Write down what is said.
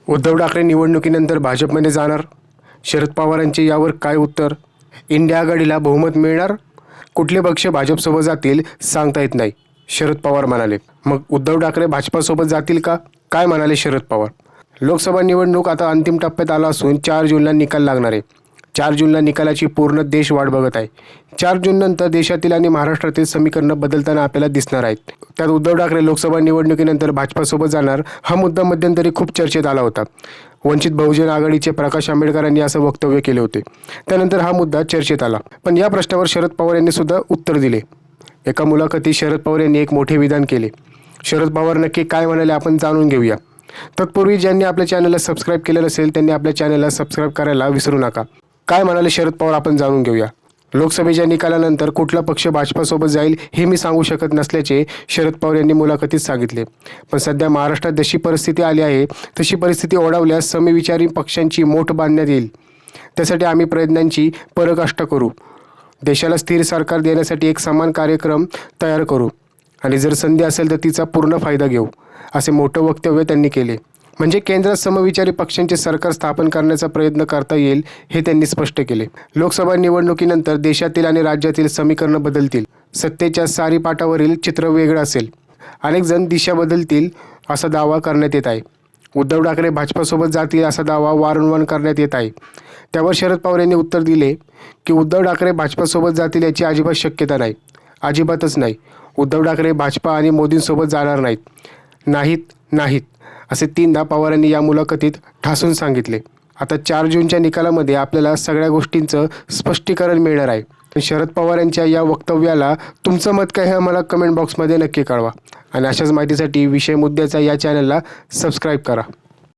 उद्धव ठाकरे निवडणुकीनंतर भाजपमध्ये जाणार? शरद पवारांचे यावर काय उत्तर? इंडिया आघाडीला बहुमत मिळणार? कुठले पक्ष भाजपसोबत जातील सांगता येत नाही, शरद पवार म्हणाले. मग उद्धव ठाकरे भाजपासोबत जातील का? काय म्हणाले शरद पवार? लोकसभा निवडणूक आता अंतिम टप्प्यात आला असून 4 जूनला निकाल लागणार आहे. 4 जूनला निकालाची पूर्ण देश वाट बघत आहे. 4 जूननंतर देशातील आणि महाराष्ट्रातील समीकरणं बदलताना आपल्याला दिसणार आहेत. त्यात उद्धव ठाकरे लोकसभा निवडणुकीनंतर भाजपासोबत जाणार हा मुद्दा मध्यंतरी खूप चर्चेत आला होता. वंचित बहुजन आघाडीचे प्रकाश आंबेडकरांनी असं वक्तव्य केले होते. त्यानंतर हा मुद्दा चर्चेत आला. पण या प्रश्नावर शरद पवार यांनी सुद्धा उत्तर दिले. एका मुलाखतीत शरद पवार यांनी एक मोठे विधान केले. शरद पवार नक्की काय म्हणाले आपण जाणून घेऊया. तत्पूर्वी ज्यांनी आपल्या चॅनलला सबस्क्राईब केलेलं असेल त्यांनी आपल्या चॅनलला सबस्क्राईब करायला विसरू नका. काय म्हणाले शरद पवार आपण जाणून घेऊया. लोकसभेच्या निकालानंतर कुठला पक्ष भाजपासोबत जाईल हे मी सांगू शकत नसल्याचे शरद पवार यांनी मुलाखतीत सांगितले. पण सध्या महाराष्ट्रात जशी परिस्थिती आली आहे तशी परिस्थिती ओढावल्यास समविचारी पक्षांची मोठ बांधण्यात येईल. त्यासाठी आम्ही प्रयत्नांची पराकाष्ठा करू. देशाला स्थिर सरकार देण्यासाठी एक समान कार्यक्रम तयार करू आणि जर संधी असेल तर तिचा पूर्ण फायदा घेऊ, असे मोठं वक्तव्य त्यांनी केले. म्हणजे केंद्रात समविचारी पक्षांचे सरकार स्थापन करण्याचा प्रयत्न करता येईल हे त्यांनी स्पष्ट केले. लोकसभा निवडणुकीनंतर देशातील आणि राज्यातील समीकरणं बदलतील. सत्तेच्या सारीपाटावरील चित्र वेगळं असेल. अनेक जण दिशा बदलतील असा दावा करण्यात येत आहे. उद्धव ठाकरे भाजपासोबत जातील असा दावा वारंवार करण्यात येत आहे. त्यावर शरद पवार यांनी उत्तर दिले की उद्धव ठाकरे भाजपासोबत जातील याची अजिबात शक्यता नाही. अजिबातच नाही. उद्धव ठाकरे भाजपा आणि मोदींसोबत जाणार नाहीत असे 3दा पवारांनी या मुलाखतीत ठासून सांगितले. आता 4 जूनच्या निकालामध्ये आपल्याला सगळ्या गोष्टींचं स्पष्टीकरण मिळणार आहे. शरद पवार यांच्या या वक्तव्याला तुमचं मत काय हे आम्हाला कमेंट बॉक्समध्ये नक्की कळवा आणि अशाच माहितीसाठी विषय मुद्द्याचा या चॅनलला सबस्क्राईब करा.